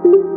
নমস্কার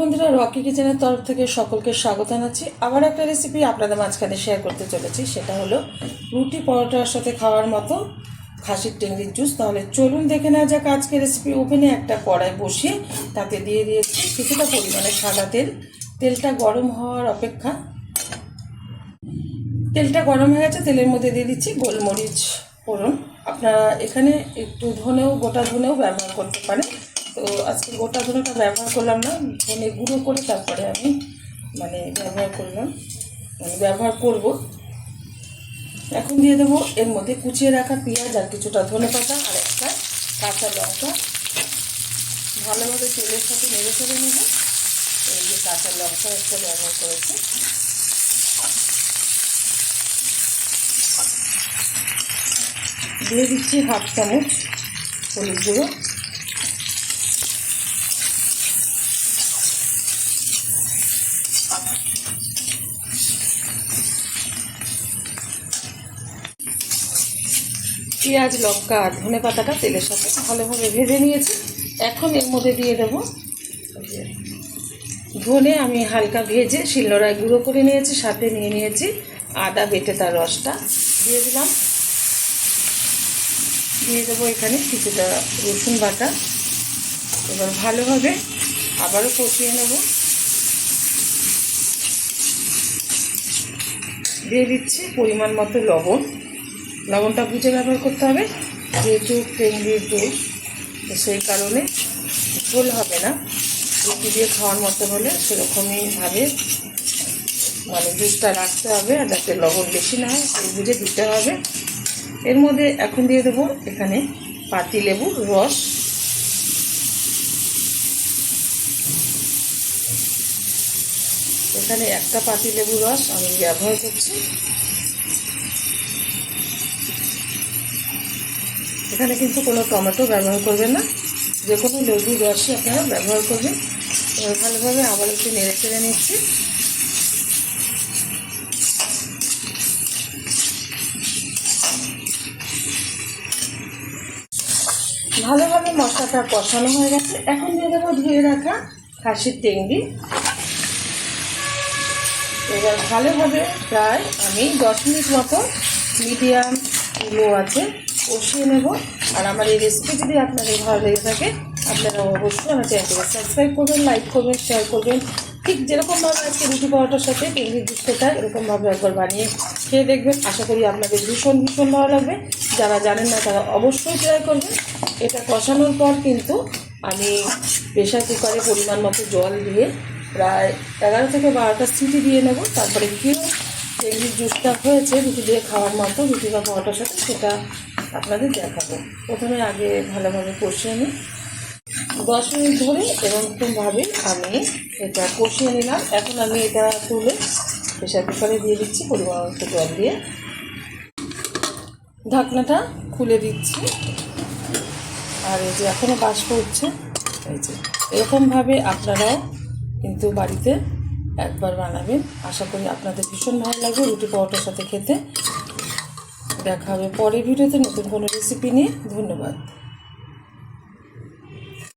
বন্ধুরা, রকি কিচেনের তরফ থেকে সকলকে স্বাগত জানাচ্ছি। আবার একটা রেসিপি আপনাদের মাঝখানে শেয়ার করতে চলেছি, সেটা হলো রুটি পরোটার সাথে খাওয়ার মতো খাসির টেংরির জুস। তাহলে চলুন দেখে নেওয়া যাক আজকে রেসিপি। ওভেনে একটা কড়াই বসিয়ে তাতে দিয়ে দিয়েছি কিছুটা পরিমাণে সাদা তেল। তেলটা গরম হওয়ার অপেক্ষা। তেলটা গরম হয়ে গেছে, তেলের মধ্যে দিয়ে দিচ্ছি গোলমরিচ ফোড়ন। আপনারা এখানে একটু গোটা ধনেও ব্যবহার করতে পারেন। তো আজকে গোটা ধনেটা ব্যবহার করলাম না, ধনে গুঁড়ো করে তারপরে আমি ব্যবহার করব। এখন দিয়ে দেবো এর মধ্যে কুচিয়ে রাখা পেঁয়াজ আর কিছুটা ধনেপাতা আর একটা কাঁচা লঙ্কা। ভালোভাবে তেলের সাথে নেড়ে ফেলে নেব। এই যে কাঁচা লঙ্কা একটা ব্যবহার করেছি। দিয়ে দিচ্ছি হাফ চামচ হলুদ গুঁড়ো, পেঁয়াজ লঙ্কা আর ধনে পাতাটা তেলের সাথে ভালোভাবে ভেজে নিয়েছি। এখন এর মধ্যে দিয়ে দেবো ধনে আমি হালকা ভেজে শিলনোড়ায় গুঁড়ো করে নিয়েছি, সাথে নিয়ে নিয়েছি আদা বেটে তার রসটা দিয়ে দিলাম। দিয়ে দেবো এখানে কিছুটা রসুন বাটা। এবার ভালোভাবে আবারও কষিয়ে নেব। দিয়ে দিচ্ছি পরিমাণ মতো লবণ। লবণটা বুঝে ব্যবহার করতে হবে, যেহেতু টেংরির জুস, তো সেই কারণে ঝোল হবে না। রুটি দিয়ে খাওয়ার মতো হলে সেরকমইভাবে জুসটা রাখতে হবে, আর যাতে লবণ বেশি না হয় সেই বুঝে দিতে হবে। এর মধ্যে এখন দিয়ে দেবো এখানে পাতিলেবুর রস। এখানে একটা পাতিলেবুর রস আমি ব্যবহার করছি। এখানে কিন্তু কোনো টমেটো ব্যবহার করবেন না, যে কোনো লেবুর রসই আপনারা ব্যবহার করবেন। এবার ভালোভাবে আবার একটু নেড়ে চেড়ে নিচ্ছি। ভালোভাবে মশলাটা কষানো হয়ে গেছে। এখন দিয়ে দেবো ধুয়ে রাখা খাসির টেংরি। এবার ভালোভাবে প্রায় আমি 10 মিনিট মতো মিডিয়াম লো আছে কষিয়ে নেব। আর আমার এই রেসিপি যদি আপনাদের ভালো লেগে থাকে, আপনারা অবশ্যই আমার চ্যানেলটিকে সাবস্ক্রাইব করবেন, লাইক করবেন, শেয়ার করবেন। ঠিক যেরকমভাবে আজকে রুটি পরোটার সাথে টেংরির জুস খেতে হয়, এরকমভাবে একবার বানিয়ে খেয়ে দেখবেন। আশা করি আপনাদের ভীষণ ভালো লাগবে। যারা জানেন না তারা অবশ্যই ট্রাই করবেন। এটা কষানোর পর কিন্তু আমি প্রেশার কুকারে পরিমাণ মতো জল দিয়ে প্রায় 11 থেকে 12টা সিটি দিয়ে নেব। তারপরে কেউ টেংরির জুসটা হয়েছে রুটি দিয়ে খাওয়ার মতো, রুটি বা পরোটার সাথে, সেটা আপনাদের দেখাবো। প্রথমে আগে ভালোভাবে কষিয়ে নিই 10 মিনিট ধরে, এরকমভাবে আমি এটা কষিয়ে নিলাম। এখন আমি এটা তুলে প্রেশার কুকারে দিয়ে দিচ্ছি পরিমাণ মতো জল দিয়ে। ঢাকনাটা খুলে দিচ্ছি। আর এই যে এখনও বাষ্প উঠছে, এই যে এরকমভাবে আপনারাও কিন্তু বাড়িতে একবার বানাবেন। আশা করি আপনাদের ভীষণ ভালো লাগবে রুটি পরোটার সাথে খেতে। দেখা হবে পরের ভিডিওতে নতুন কোনো রেসিপি নিয়ে। ধন্যবাদ।